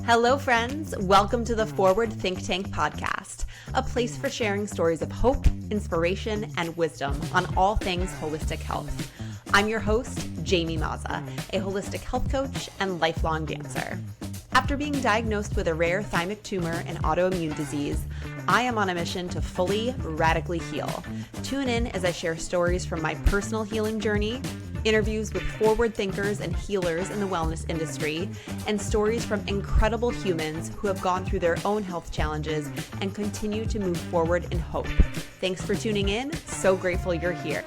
Hello, friends. Welcome to the Forward Think Tank podcast, a place for sharing stories of hope, inspiration, and wisdom on all things holistic health. I'm your host, Jamie Mazza, a holistic health coach and lifelong dancer. After being diagnosed with a rare thymic tumor and autoimmune disease, I am on a mission to fully, radically heal. Tune in as I share stories from my personal healing journey, interviews with forward thinkers and healers in the wellness industry, and stories from incredible humans who have gone through their own health challenges and continue to move forward in hope. Thanks for tuning in. So grateful you're here.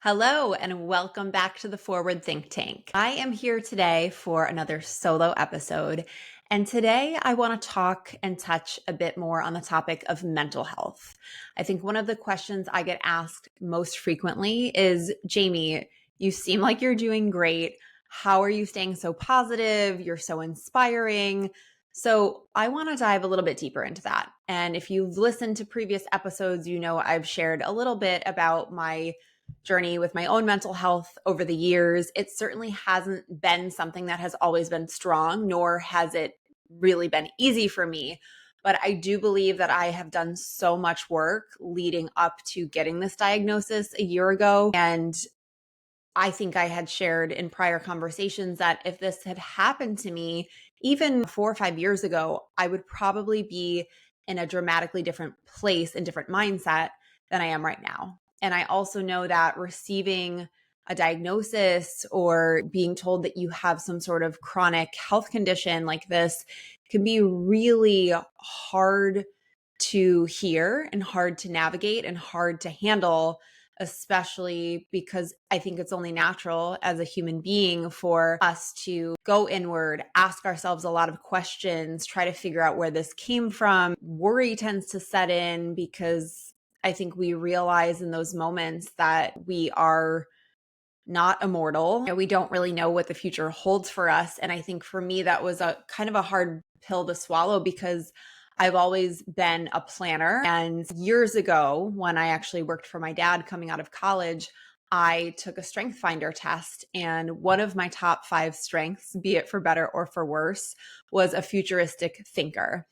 Hello, and welcome back to the Forward Think Tank. I am here today for another solo episode, and today I want to talk and touch a bit more on the topic of mental health. I think one of the questions I get asked most frequently is, Jamie, you seem like you're doing great. How are you staying so positive? You're so inspiring. So I want to dive a little bit deeper into that. And if you've listened to previous episodes, you know I've shared a little bit about my journey with my own mental health over the years. It certainly hasn't been something that has always been strong, nor has it really been easy for me. But I do believe that I have done so much work leading up to getting this diagnosis a year ago. And I think I had shared in prior conversations that if this had happened to me even 4 or 5 years ago, I would probably be in a dramatically different place and different mindset than I am right now. And I also know that receiving a diagnosis or being told that you have some sort of chronic health condition like this can be really hard to hear and hard to navigate and hard to handle, especially because I think it's only natural as a human being for us to go inward, ask ourselves a lot of questions, try to figure out where this came from. Worry tends to set in because I think we realize in those moments that we are not immortal. We don't really know what the future holds for us. And I think for me, that was a kind of a hard pill to swallow because I've always been a planner. And years ago, when I actually worked for my dad coming out of college, I took a strength finder test. And one of my top 5 strengths, be it for better or for worse, was a futuristic thinker.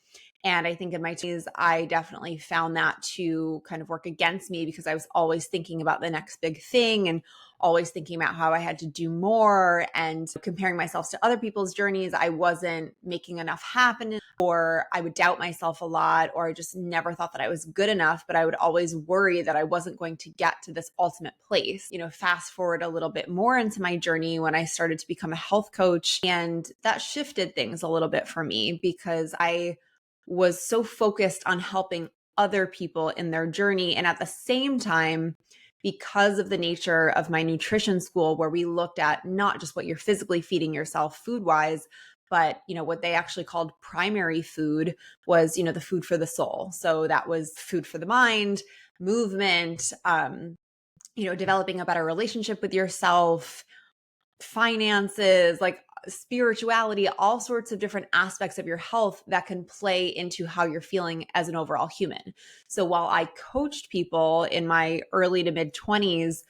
And I think in my teens, I definitely found that to kind of work against me because I was always thinking about the next big thing and always thinking about how I had to do more and comparing myself to other people's journeys. I wasn't making enough happen, or I would doubt myself a lot, or I just never thought that I was good enough, but I would always worry that I wasn't going to get to this ultimate place. Fast forward a little bit more into my journey when I started to become a health coach, and that shifted things a little bit for me because I was so focused on helping other people in their journey. And at the same time, because of the nature of my nutrition school, where we looked at not just what you're physically feeding yourself food wise, but what they actually called primary food was, the food for the soul. So that was food for the mind, movement, developing a better relationship with yourself, finances, like spirituality, all sorts of different aspects of your health that can play into how you're feeling as an overall human. So while I coached people in my early to mid 20s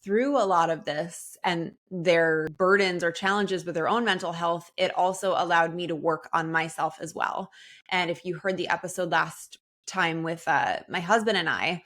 through a lot of this and their burdens or challenges with their own mental health, it also allowed me to work on myself as well. And if you heard the episode last time with my husband and I,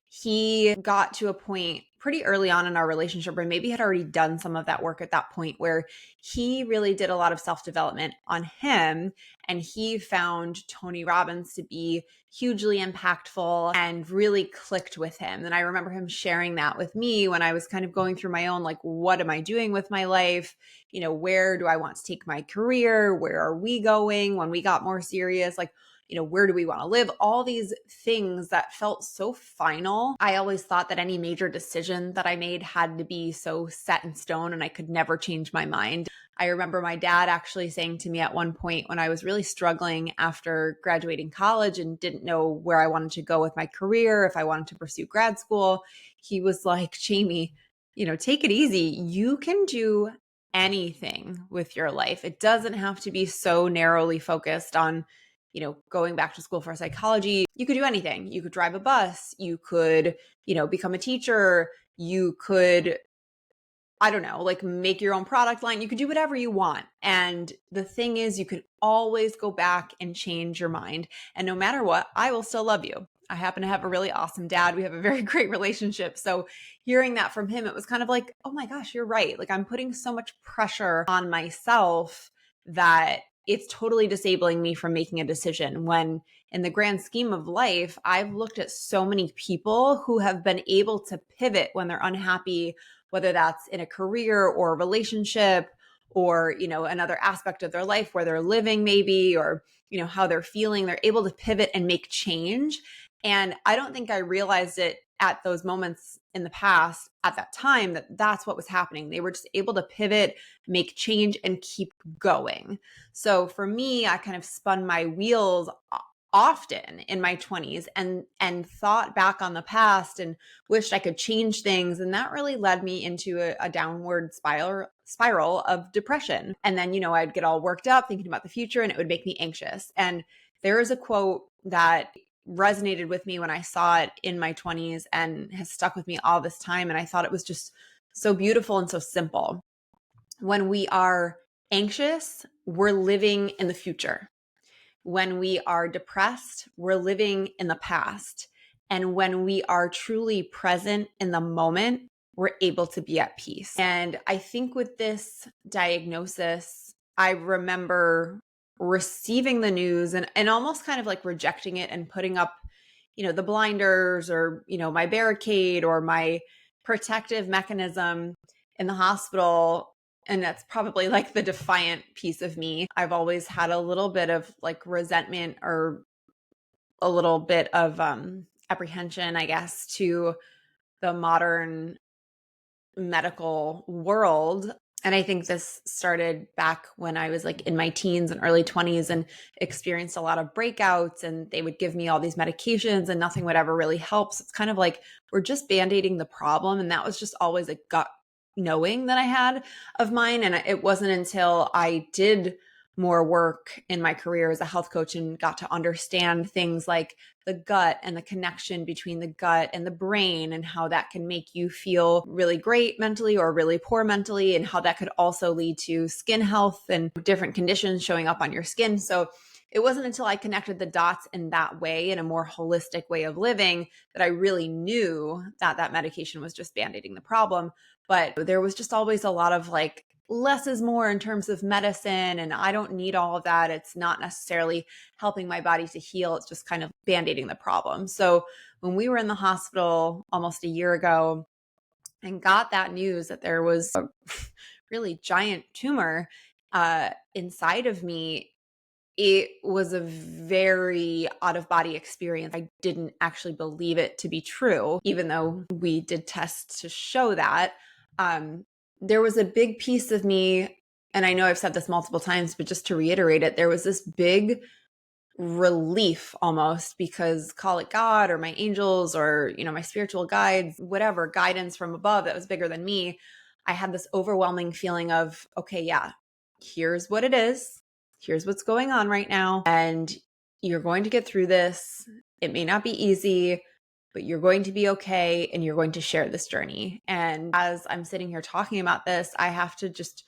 he got to a point pretty early on in our relationship, or maybe had already done some of that work at that point, where he really did a lot of self-development on him. And he found Tony Robbins to be hugely impactful and really clicked with him. And I remember him sharing that with me when I was kind of going through my own, like, what am I doing with my life? Where do I want to take my career? Where are we going when we got more serious? Like, where do we want to live? All these things that felt so final. I always thought that any major decision that I made had to be so set in stone and I could never change my mind. I remember my dad actually saying to me at one point when I was really struggling after graduating college and didn't know where I wanted to go with my career, if I wanted to pursue grad school, he was like, Jamie, take it easy. You can do anything with your life. It doesn't have to be so narrowly focused on going back to school for psychology, you could do anything. You could drive a bus, you could, become a teacher, you could, I don't know, like make your own product line. You could do whatever you want. And the thing is, you can always go back and change your mind. And no matter what, I will still love you. I happen to have a really awesome dad. We have a very great relationship. So hearing that from him, it was kind of like, oh my gosh, you're right. Like I'm putting so much pressure on myself that it's totally disabling me from making a decision when in the grand scheme of life, I've looked at so many people who have been able to pivot when they're unhappy, whether that's in a career or a relationship or, another aspect of their life where they're living maybe, or, how they're feeling, they're able to pivot and make change. And I don't think I realized it at those moments in the past at that time that that's what was happening. They were just able to pivot, make change, and keep going. So for me, I kind of spun my wheels often in my 20s and thought back on the past and wished I could change things, and that really led me into a downward spiral of depression. And then I'd get all worked up thinking about the future, and it would make me anxious. And there is a quote that resonated with me when I saw it in my 20s and has stuck with me all this time, and I thought it was just so beautiful and so simple. When we are anxious, we're living in the future. When we are depressed, we're living in the past. And when we are truly present in the moment, we're able to be at peace. And I think with this diagnosis, I remember receiving the news and almost kind of like rejecting it and putting up, the blinders or, my barricade or my protective mechanism in the hospital. And that's probably like the defiant piece of me. I've always had a little bit of like resentment or a little bit of apprehension, I guess, to the modern medical world. And I think this started back when I was like in my teens and early 20s and experienced a lot of breakouts, and they would give me all these medications and nothing would ever really help. So it's kind of like we're just band-aiding the problem. And that was just always a gut knowing that I had of mine. And it wasn't until I did more work in my career as a health coach and got to understand things like the gut and the connection between the gut and the brain and how that can make you feel really great mentally or really poor mentally, and how that could also lead to skin health and different conditions showing up on your skin. So it wasn't until I connected the dots in that way, in a more holistic way of living, that I really knew that that medication was just band-aiding the problem. But there was just always a lot of like, less is more in terms of medicine, and I don't need all of that. It's not necessarily helping my body to heal. It's just kind of band-aiding the problem. So when we were in the hospital almost a year ago and got that news that there was a really giant tumor inside of me, it was a very out-of-body experience. I didn't actually believe it to be true, even though we did tests to show that. There was a big piece of me, and I know I've said this multiple times, but just to reiterate it, there was this big relief almost, because call it God or my angels or, my spiritual guides, whatever guidance from above that was bigger than me. I had this overwhelming feeling of, okay, yeah, here's what it is. Here's what's going on right now. And you're going to get through this. It may not be easy, but you're going to be okay, and you're going to share this journey. And as I'm sitting here talking about this, I have to just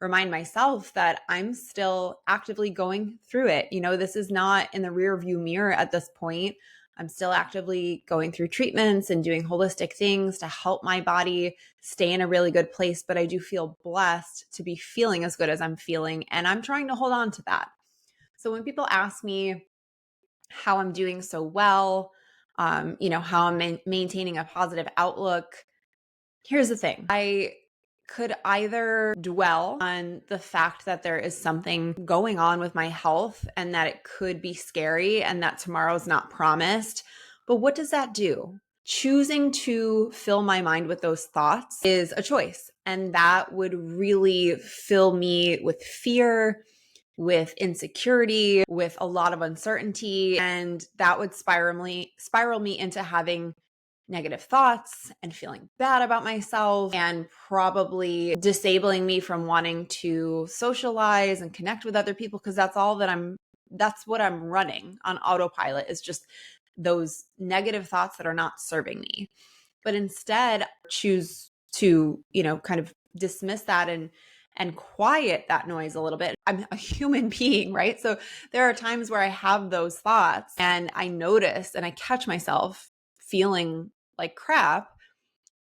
remind myself that I'm still actively going through it. This is not in the rear view mirror at this point. I'm still actively going through treatments and doing holistic things to help my body stay in a really good place. But I do feel blessed to be feeling as good as I'm feeling, and I'm trying to hold on to that. So when people ask me how I'm doing so well, how I'm maintaining a positive outlook, here's the thing. I could either dwell on the fact that there is something going on with my health and that it could be scary and that tomorrow's not promised. But what does that do? Choosing to fill my mind with those thoughts is a choice. And that would really fill me with fear, with insecurity, with a lot of uncertainty. And that would spiral me into having negative thoughts and feeling bad about myself, and probably disabling me from wanting to socialize and connect with other people, because that's all that I'm that's what I'm running on autopilot, is just those negative thoughts that are not serving me. But instead choose to, kind of dismiss that and quiet that noise a little bit. I'm a human being, right? So there are times where I have those thoughts and I notice and I catch myself feeling like crap.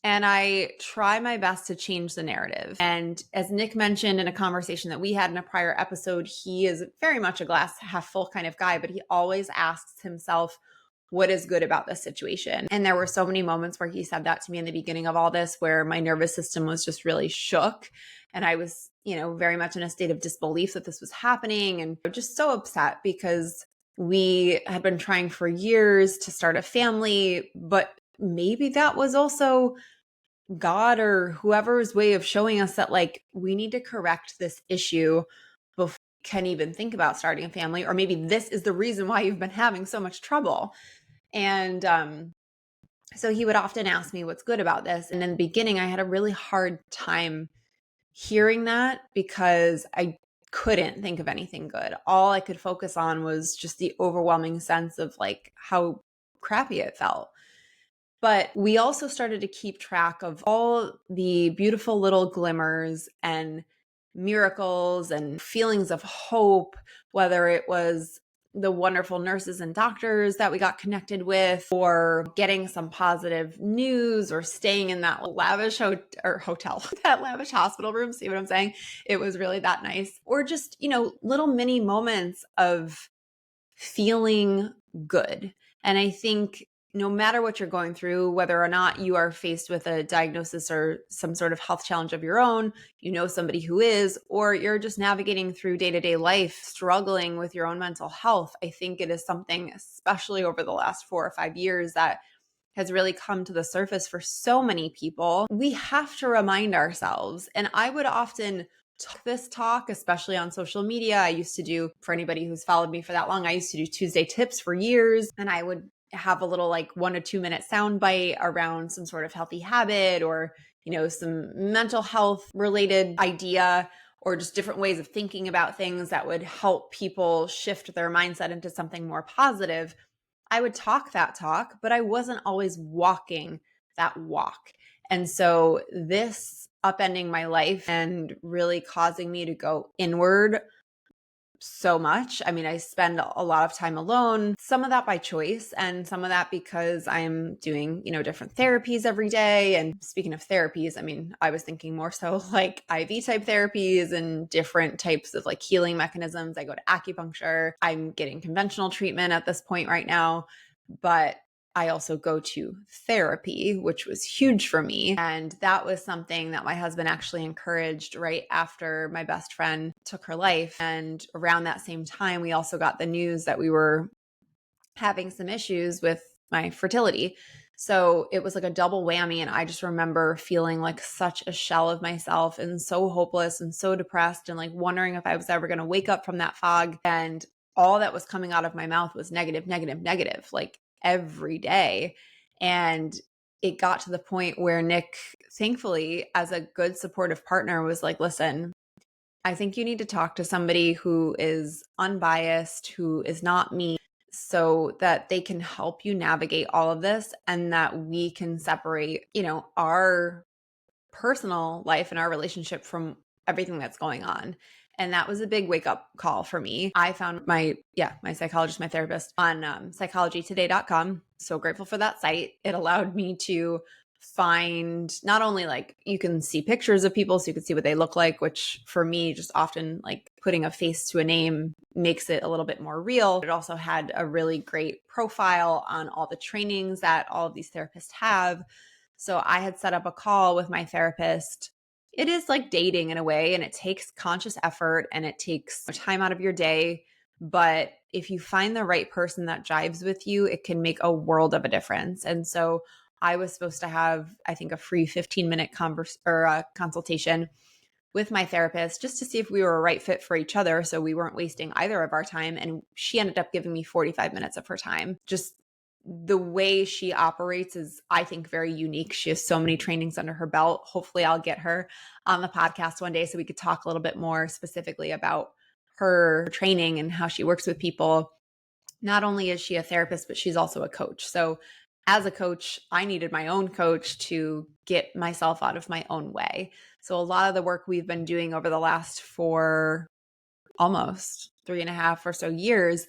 And I try my best to change the narrative. And as Nick mentioned in a conversation that we had in a prior episode, he is very much a glass half full kind of guy, but he always asks himself, what is good about this situation? And there were so many moments where he said that to me in the beginning of all this, where my nervous system was just really shook. And I was, very much in a state of disbelief that this was happening, and just so upset because we had been trying for years to start a family, but maybe that was also God or whoever's way of showing us that, like, we need to correct this issue before we can even think about starting a family. Or maybe this is the reason why you've been having so much trouble. And so he would often ask me what's good about this. And in the beginning, I had a really hard time hearing that because I couldn't think of anything good. All I could focus on was just the overwhelming sense of like how crappy it felt. But we also started to keep track of all the beautiful little glimmers and miracles and feelings of hope, whether it was the wonderful nurses and doctors that we got connected with, or getting some positive news, or staying in that lavish hotel, that lavish hospital room. See what I'm saying? It was really that nice. Or just, little mini moments of feeling good. And I think no matter what you're going through, whether or not you are faced with a diagnosis or some sort of health challenge of your own, somebody who is, or you're just navigating through day-to-day life, struggling with your own mental health, I think it is something, especially over the last 4 or 5 years, that has really come to the surface for so many people. We have to remind ourselves, and I would often this talk, especially on social media. I used to do, for anybody who's followed me for that long, I used to do Tuesday tips for years, and I would have a little like 1 to 2 minute soundbite around some sort of healthy habit, or, some mental health related idea, or just different ways of thinking about things that would help people shift their mindset into something more positive. I would talk that talk, but I wasn't always walking that walk. And so this upending my life and really causing me to go inward so much. I mean, I spend a lot of time alone, some of that by choice, and some of that because I'm doing, different therapies every day. And speaking of therapies, I mean, I was thinking more so like IV type therapies and different types of like healing mechanisms. I go to acupuncture. I'm getting conventional treatment at this point right now, but I also go to therapy, which was huge for me. And that was something that my husband actually encouraged right after my best friend took her life. And around that same time, we also got the news that we were having some issues with my fertility. So it was like a double whammy. And I just remember feeling like such a shell of myself and so hopeless and so depressed, and like wondering if I was ever going to wake up from that fog. And all that was coming out of my mouth was negative, negative, negative, like every day. And it got to the point where Nick, thankfully, as a good supportive partner, was like, listen, I think you need to talk to somebody who is unbiased, who is not me, so that they can help you navigate all of this, and that we can separate, our personal life and our relationship from everything that's going on. And that was a big wake up call for me. I found my psychologist, my therapist on psychologytoday.com. So grateful for that site. It allowed me to find not only like you can see pictures of people so you can see what they look like, which for me, just often like putting a face to a name makes it a little bit more real. It also had a really great profile on all the trainings that all of these therapists have. So I had set up a call with my therapist. It is like dating in a way, and it takes conscious effort and it takes time out of your day. But if you find the right person that jives with you, it can make a world of a difference. And so I was supposed to have, I think, a free 15-minute consultation with my therapist just to see if we were a right fit for each other, so we weren't wasting either of our time. And she ended up giving me 45 minutes of her time. Just the way she operates is, I think, very unique. She has so many trainings under her belt. Hopefully I'll get her on the podcast one day so we could talk a little bit more specifically about her training and how she works with people, not only is she a therapist, but she's also a coach. So as a coach, I needed my own coach to get myself out of my own way. So a lot of the work we've been doing over the last 4, almost 3.5 or so years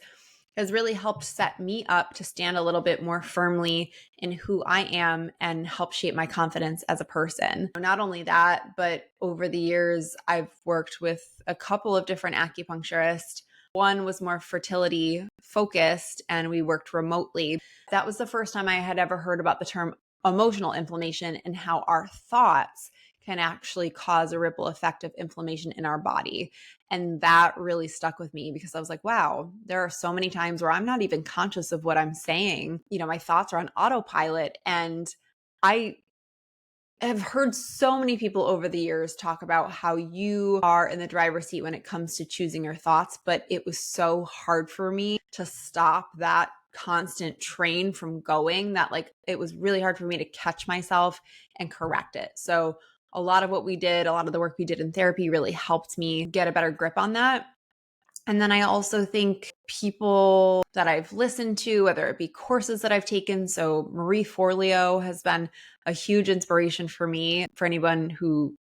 has really helped set me up to stand a little bit more firmly in who I am and help shape my confidence as a person. Not only that, but over the years, I've worked with a couple of different acupuncturists. One was more fertility focused, and we worked remotely. That was the first time I had ever heard about the term emotional inflammation and how our thoughts can actually cause a ripple effect of inflammation in our body. And that really stuck with me because I was like, wow, there are so many times where I'm not even conscious of what I'm saying. My thoughts are on autopilot. And I have heard so many people over the years talk about how you are in the driver's seat when it comes to choosing your thoughts, but it was so hard for me to stop that constant train from going that it was really hard for me to catch myself and correct it. So a lot of the work we did in therapy really helped me get a better grip on that. And then I also think people that I've listened to, whether it be courses that I've taken. So Marie Forleo has been a huge inspiration for me. For anyone who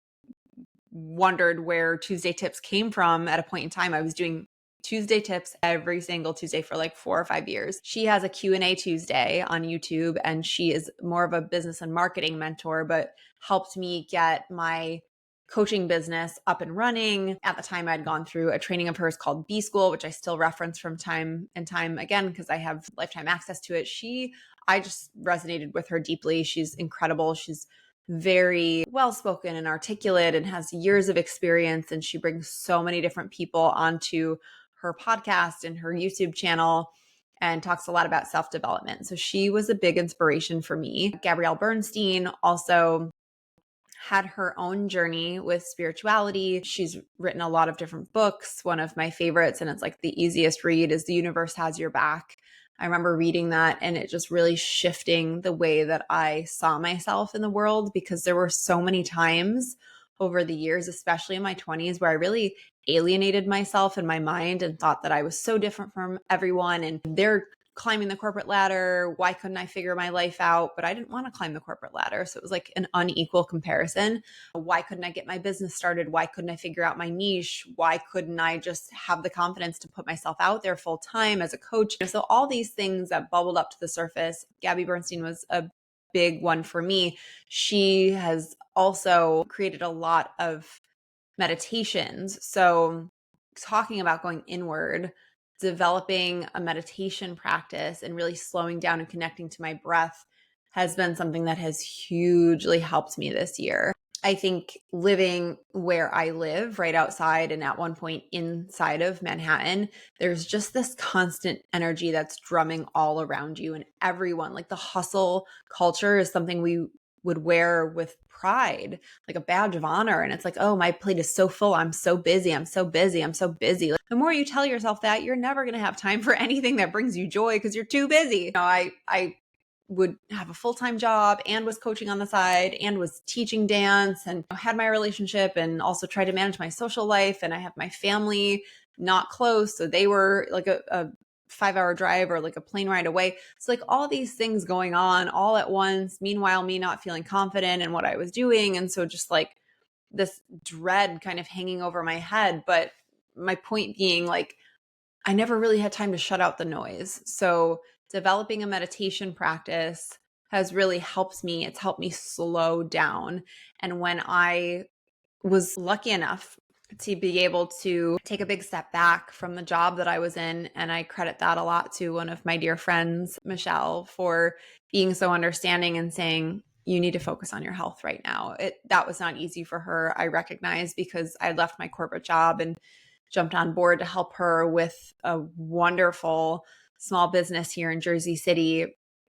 wondered where Tuesday Tips came from, at a point in time, I was doing Tuesday Tips every single Tuesday for 4 or 5 years. She has a Q&A Tuesday on YouTube, and she is more of a business and marketing mentor, but helped me get my coaching business up and running. At the time, I'd gone through a training of hers called B School, which I still reference from time and time again because I have lifetime access to it. I just resonated with her deeply. She's incredible. She's very well spoken and articulate and has years of experience. And she brings so many different people onto her podcast and her YouTube channel and talks a lot about self-development. So she was a big inspiration for me. Gabrielle Bernstein also had her own journey with spirituality. She's written a lot of different books. One of my favorites, and it's the easiest read, is The Universe Has Your Back. I remember reading that and it just really shifting the way that I saw myself in the world, because there were so many times over the years, especially in my 20s, where I really alienated myself in my mind and thought that I was so different from everyone and they're climbing the corporate ladder. Why couldn't I figure my life out? But I didn't want to climb the corporate ladder. So it was an unequal comparison. Why couldn't I get my business started? Why couldn't I figure out my niche? Why couldn't I just have the confidence to put myself out there full time as a coach? So all these things that bubbled up to the surface. Gabby Bernstein was a big one for me. She has also created a lot of meditations. So talking about going inward, developing a meditation practice and really slowing down and connecting to my breath has been something that has hugely helped me this year. I think living where I live, right outside and at one point inside of Manhattan, there's just this constant energy that's drumming all around you and everyone. The hustle culture is something we would wear with pride, like a badge of honor. And it's oh, my plate is so full. I'm so busy. I'm so busy. I'm so busy. The more you tell yourself that, you're never going to have time for anything that brings you joy because you're too busy. I would have a full-time job and was coaching on the side and was teaching dance and had my relationship and also tried to manage my social life. And I have my family not close. So they were a 5-hour drive or a plane ride away. So all these things going on all at once. Meanwhile, me not feeling confident in what I was doing. And so just this dread kind of hanging over my head. But my point being I never really had time to shut out the noise. So developing a meditation practice has really helped me. It's helped me slow down. And when I was lucky enough to be able to take a big step back from the job that I was in, and I credit that a lot to one of my dear friends, Michelle, for being so understanding and saying, you need to focus on your health right now. That was not easy for her, I recognize, because I left my corporate job and jumped on board to help her with a wonderful small business here in Jersey City.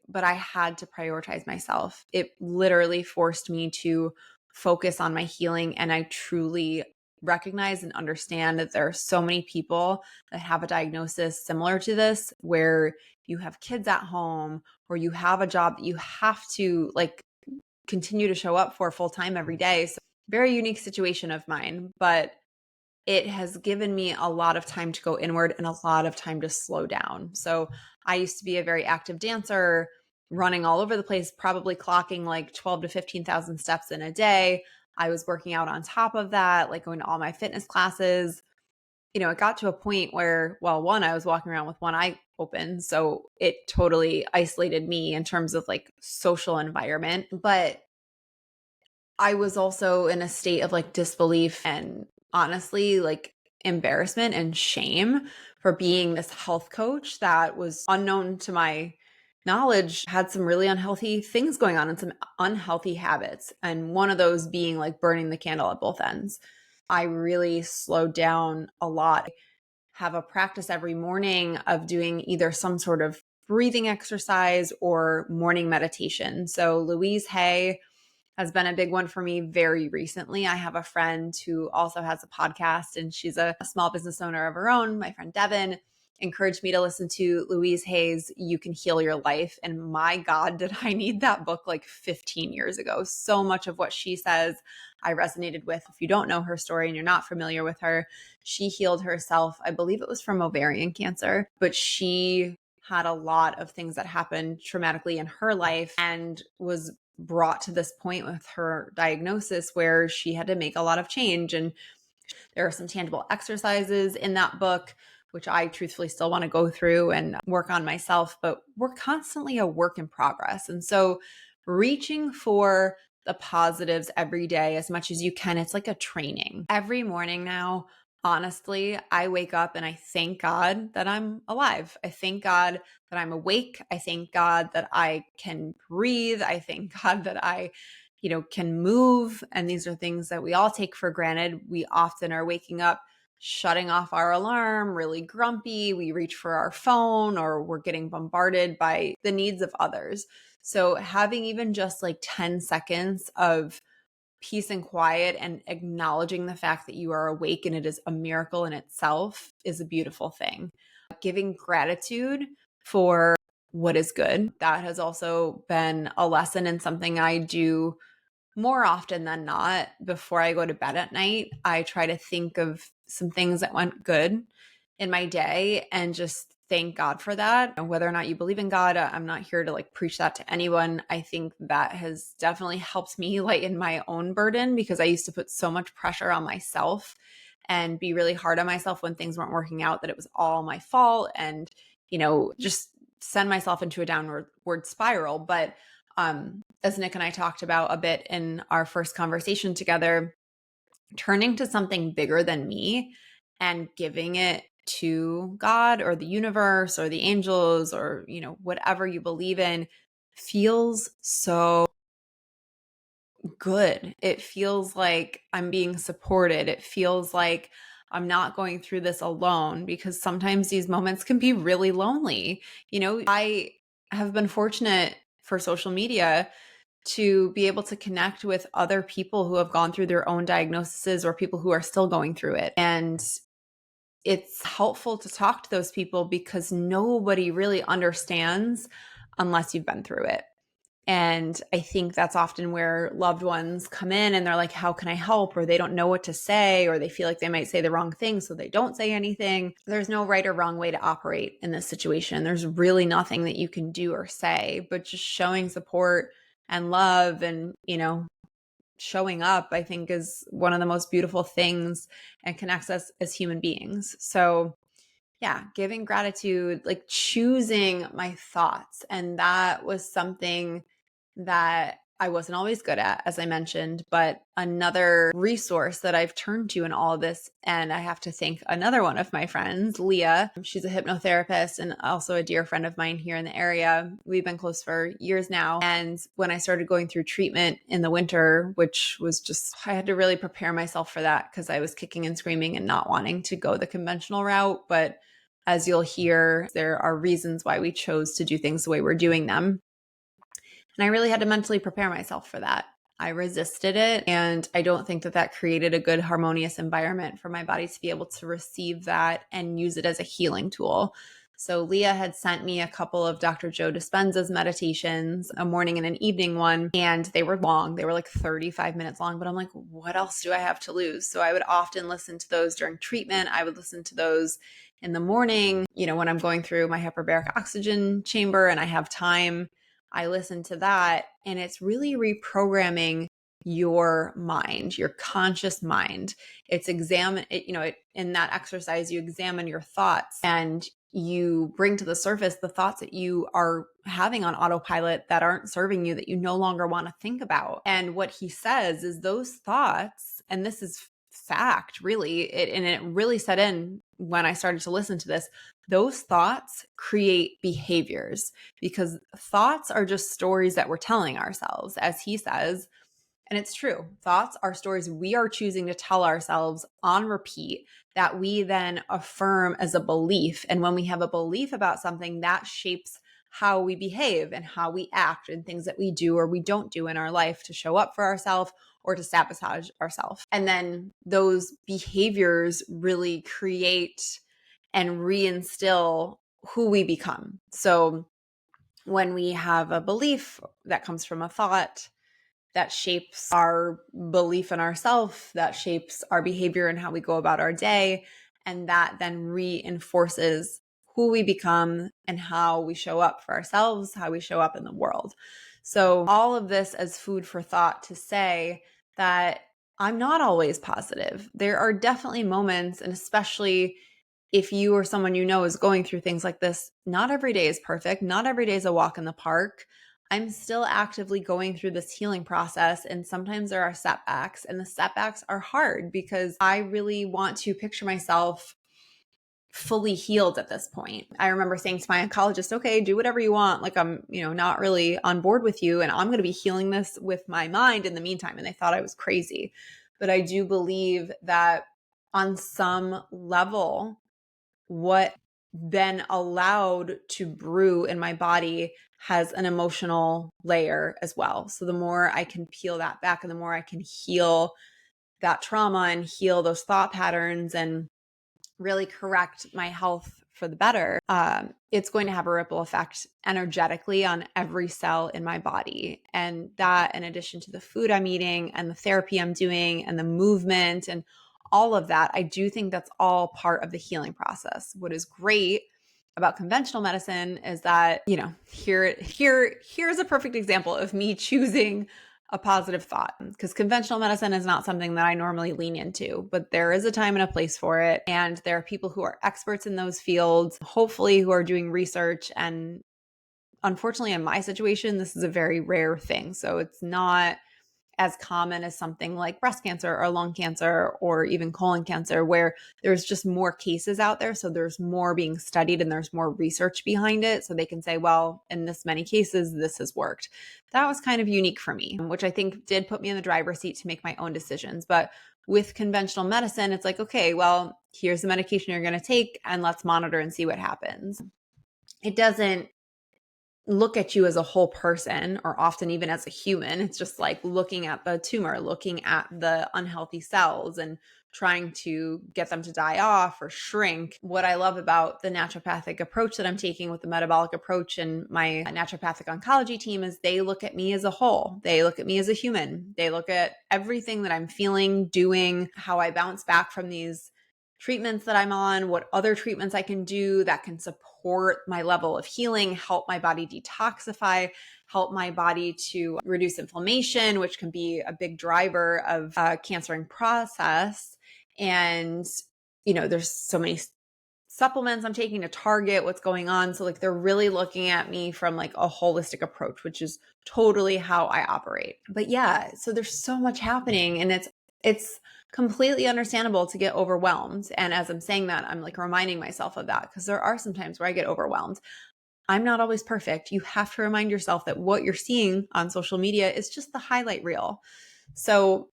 But I had to prioritize myself. It literally forced me to focus on my healing. And I truly recognize and understand that there are so many people that have a diagnosis similar to this, where you have kids at home or you have a job that you have to continue to show up for full time every day. So very unique situation of mine, but it has given me a lot of time to go inward and a lot of time to slow down. So I used to be a very active dancer, running all over the place, probably clocking like 12 to 15,000 steps in a day. I was working out on top of that, like going to all my fitness classes. It got to a point where, well, one, I was walking around with one eye open. So it totally isolated me in terms of like social environment. But I was also in a state of like disbelief and honestly like embarrassment and shame for being this health coach that was unknown to my knowledge, had some really unhealthy things going on and some unhealthy habits. And one of those being like burning the candle at both ends. I really slowed down a lot. Have a practice every morning of doing either some sort of breathing exercise or morning meditation. So Louise Hay has been a big one for me very recently. I have a friend who also has a podcast, and she's a small business owner of her own. My friend Devin encouraged me to listen to Louise Hay's You Can Heal Your Life. And my God, did I need that book like 15 years ago. So much of what she says I resonated with. If you don't know her story and you're not familiar with her, she healed herself, I believe it was from ovarian cancer, but she had a lot of things that happened traumatically in her life and was brought to this point with her diagnosis where she had to make a lot of change. And there are some tangible exercises in that book, which I truthfully still want to go through and work on myself, but we're constantly a work in progress. And so reaching for the positives every day as much as you can, it's like a training. Every morning now, honestly, I wake up and I thank God that I'm alive. I thank God that I'm awake. I thank God that I can breathe. I thank God that I can move. And these are things that we all take for granted. We often are waking up, shutting off our alarm, really grumpy. We reach for our phone or we're getting bombarded by the needs of others. So having even just like 10 seconds of peace and quiet and acknowledging the fact that you are awake and it is a miracle in itself is a beautiful thing. Giving gratitude for what is good. That has also been a lesson and something I do more often than not. Before I go to bed at night, I try to think of some things that went good in my day and just thank God for that. And whether or not you believe in God, I'm not here to like preach that to anyone. I think that has definitely helped me lighten my own burden because I used to put so much pressure on myself and be really hard on myself when things weren't working out, that it was all my fault and, just send myself into a downward spiral. But as Nick and I talked about a bit in our first conversation together, turning to something bigger than me and giving it to God or the universe or the angels or, whatever you believe in feels so good. It feels like I'm being supported. It feels like I'm not going through this alone because sometimes these moments can be really lonely. I have been fortunate for social media to be able to connect with other people who have gone through their own diagnoses or people who are still going through it. And it's helpful to talk to those people because nobody really understands unless you've been through it. And I think that's often where loved ones come in and they're like, how can I help? Or they don't know what to say, or they feel like they might say the wrong thing, so they don't say anything. There's no right or wrong way to operate in this situation. There's really nothing that you can do or say, but just showing support and love and, showing up, I think is one of the most beautiful things and connects us as human beings. So yeah, giving gratitude, like choosing my thoughts. And that was something that I wasn't always good at, as I mentioned, but another resource that I've turned to in all of this. And I have to thank another one of my friends, Leah. She's a hypnotherapist and also a dear friend of mine here in the area. We've been close for years now. And when I started going through treatment in the winter, which was just, I had to really prepare myself for that because I was kicking and screaming and not wanting to go the conventional route. But as you'll hear, there are reasons why we chose to do things the way we're doing them. And I really had to mentally prepare myself for that. I resisted it. And I don't think that created a good, harmonious environment for my body to be able to receive that and use it as a healing tool. So Leah had sent me a couple of Dr. Joe Dispenza's meditations, a morning and an evening one, and they were long. They were like 35 minutes long, but I'm like, what else do I have to lose? So I would often listen to those during treatment. I would listen to those in the morning, when I'm going through my hyperbaric oxygen chamber and I have time, I listen to that, and it's really reprogramming your mind, your conscious mind. It's examine it, in that exercise, you examine your thoughts and you bring to the surface the thoughts that you are having on autopilot that aren't serving you, that you no longer want to think about. And what he says is those thoughts, and this is fact, really, and it really set in when I started to listen to this, those thoughts create behaviors, because thoughts are just stories that we're telling ourselves, as he says. And it's true. Thoughts are stories we are choosing to tell ourselves on repeat that we then affirm as a belief. And when we have a belief about something, that shapes how we behave and how we act and things that we do or we don't do in our life to show up for ourselves or to sabotage ourselves. And then those behaviors really create and reinstill who we become. So when we have a belief that comes from a thought, that shapes our belief in ourselves, that shapes our behavior and how we go about our day. And that then reinforces who we become and how we show up for ourselves, how we show up in the world. So all of this as food for thought to say that I'm not always positive. There are definitely moments, and especially if you or someone is going through things like this, not every day is perfect. Not every day is a walk in the park. I'm still actively going through this healing process, and sometimes there are setbacks, and the setbacks are hard because I really want to picture myself fully healed at this point. I remember saying to my oncologist, okay, do whatever you want. Like I'm, not really on board with you, and I'm going to be healing this with my mind in the meantime. And they thought I was crazy. But I do believe that on some level, what then allowed to brew in my body has an emotional layer as well. So the more I can peel that back and the more I can heal that trauma and heal those thought patterns and really correct my health for the better, it's going to have a ripple effect energetically on every cell in my body. And that, in addition to the food I'm eating and the therapy I'm doing and the movement and all of that, I do think that's all part of the healing process. What is great about conventional medicine is that, here's a perfect example of me choosing a positive thought, because conventional medicine is not something that I normally lean into, but there is a time and a place for it. And there are people who are experts in those fields, hopefully who are doing research. And unfortunately, in my situation, this is a very rare thing. So it's not as common as something like breast cancer or lung cancer or even colon cancer, where there's just more cases out there. So there's more being studied and there's more research behind it. So they can say, well, in this many cases, this has worked. That was kind of unique for me, which I think did put me in the driver's seat to make my own decisions. But with conventional medicine, it's like, okay, well, here's the medication you're going to take and let's monitor and see what happens. It doesn't look at you as a whole person, or often even as a human. It's just like looking at the tumor, looking at the unhealthy cells and trying to get them to die off or shrink. What I love about the naturopathic approach that I'm taking with the metabolic approach and my naturopathic oncology team is they look at me as a whole. They look at me as a human. They look at everything that I'm feeling, doing, how I bounce back from these treatments that I'm on, what other treatments I can do that can support my level of healing, help my body detoxify, help my body to reduce inflammation, which can be a big driver of cancering process. And, there's so many supplements I'm taking to target what's going on. So like they're really looking at me from like a holistic approach, which is totally how I operate. But yeah, so there's so much happening, and it's completely understandable to get overwhelmed. And as I'm saying that, I'm like reminding myself of that, because there are some times where I get overwhelmed. I'm not always perfect. You have to remind yourself that what you're seeing on social media is just the highlight reel. So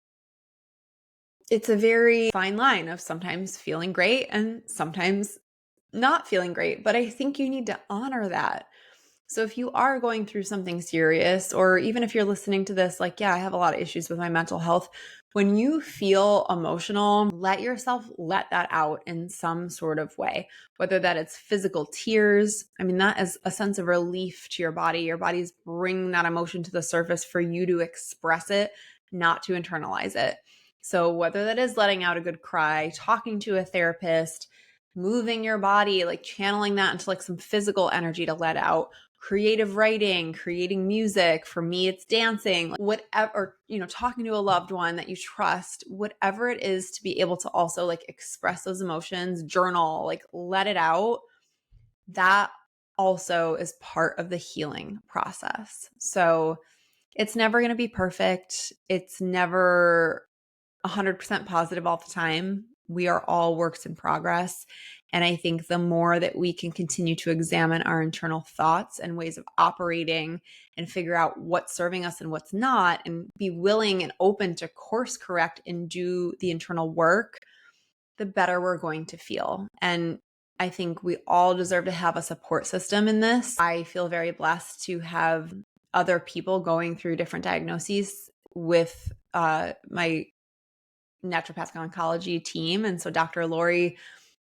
it's a very fine line of sometimes feeling great and sometimes not feeling great. But I think you need to honor that. So if you are going through something serious, or even if you're listening to this, like, yeah, I have a lot of issues with my mental health. When you feel emotional, let yourself let that out in some sort of way, whether that it's physical tears. I mean, that is a sense of relief to your body. Your body's bringing that emotion to the surface for you to express it, not to internalize it. So whether that is letting out a good cry, talking to a therapist, moving your body, like channeling that into like some physical energy to let out, creative writing, creating music. For me, it's dancing, like whatever, or, talking to a loved one that you trust, whatever it is to be able to also like express those emotions, journal, like let it out. That also is part of the healing process. So it's never going to be perfect. It's never 100% positive all the time. We are all works in progress. And I think the more that we can continue to examine our internal thoughts and ways of operating and figure out what's serving us and what's not, and be willing and open to course correct and do the internal work, the better we're going to feel. And I think we all deserve to have a support system in this. I feel very blessed to have other people going through different diagnoses with my naturopathic oncology team. And so Dr. Lori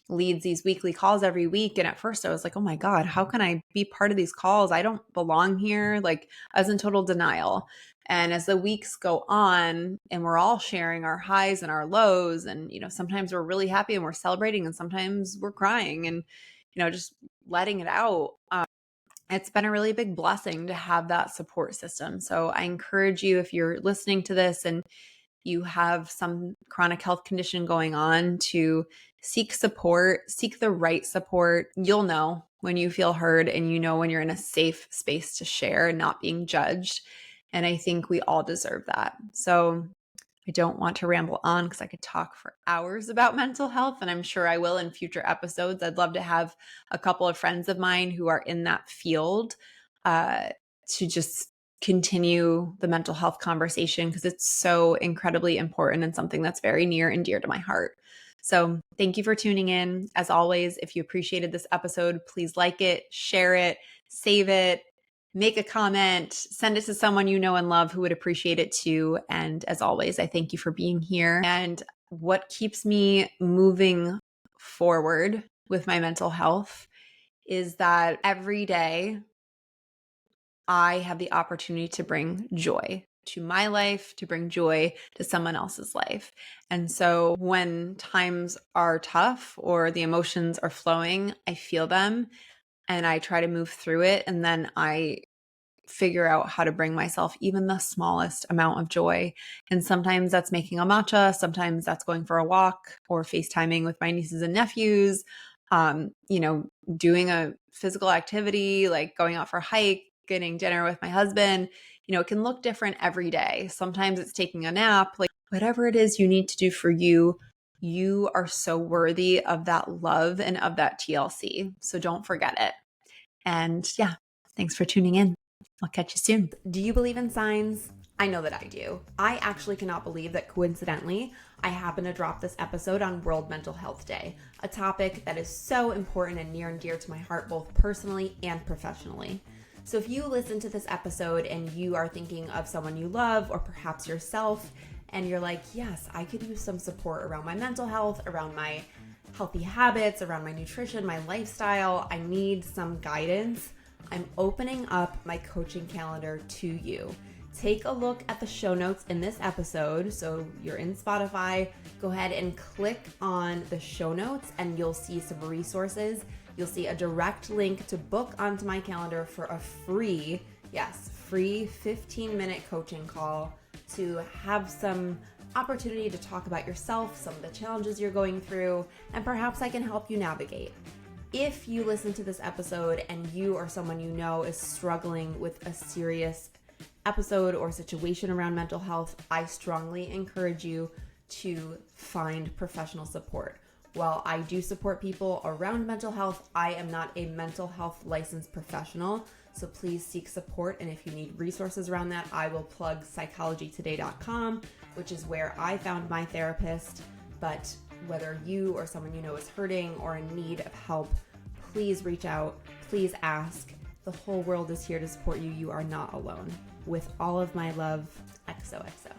leads these weekly calls every week. And at first I was like, oh my God, how can I be part of these calls? I don't belong here. Like, I was in total denial. And as the weeks go on and we're all sharing our highs and our lows, and, sometimes we're really happy and we're celebrating, and sometimes we're crying and, just letting it out. It's been a really big blessing to have that support system. So I encourage you, if you're listening to this and you have some chronic health condition going on, to seek support, seek the right support. You'll know when you feel heard, and when you're in a safe space to share and not being judged. And I think we all deserve that. So I don't want to ramble on because I could talk for hours about mental health, and I'm sure I will in future episodes. I'd love to have a couple of friends of mine who are in that field to just continue the mental health conversation, because it's so incredibly important and something that's very near and dear to my heart. So thank you for tuning in. As always, if you appreciated this episode, please like it, share it, save it, make a comment, send it to someone you know and love who would appreciate it too. And as always, I thank you for being here. And what keeps me moving forward with my mental health is that every day I have the opportunity to bring joy to my life, to bring joy to someone else's life. And so when times are tough or the emotions are flowing, I feel them and I try to move through it. And then I figure out how to bring myself even the smallest amount of joy. And sometimes that's making a matcha. Sometimes that's going for a walk or FaceTiming with my nieces and nephews, doing a physical activity, like going out for a hike, getting dinner with my husband. It can look different every day. Sometimes it's taking a nap, like whatever it is you need to do for you. You are so worthy of that love and of that TLC. So don't forget it. And yeah, thanks for tuning in. I'll catch you soon. Do you believe in signs? I know that I do. I actually cannot believe that coincidentally, I happen to drop this episode on World Mental Health Day, a topic that is so important and near and dear to my heart, both personally and professionally. So if you listen to this episode and you are thinking of someone you love, or perhaps yourself, and you're like, yes, I could use some support around my mental health, around my healthy habits, around my nutrition, my lifestyle, I need some guidance, I'm opening up my coaching calendar to you. Take a look at the show notes in this episode. So you're in Spotify, go ahead and click on the show notes and you'll see some resources. You'll see a direct link to book onto my calendar for a free 15-minute coaching call to have some opportunity to talk about yourself, some of the challenges you're going through, and perhaps I can help you navigate. If you listen to this episode and you or someone you know is struggling with a serious episode or situation around mental health, I strongly encourage you to find professional support. While I do support people around mental health, I am not a mental health licensed professional. So please seek support. And if you need resources around that, I will plug psychologytoday.com, which is where I found my therapist. But whether you or someone you know is hurting or in need of help, please reach out, please ask, The whole world is here to support you. You are not alone. With all of my love, XOXO.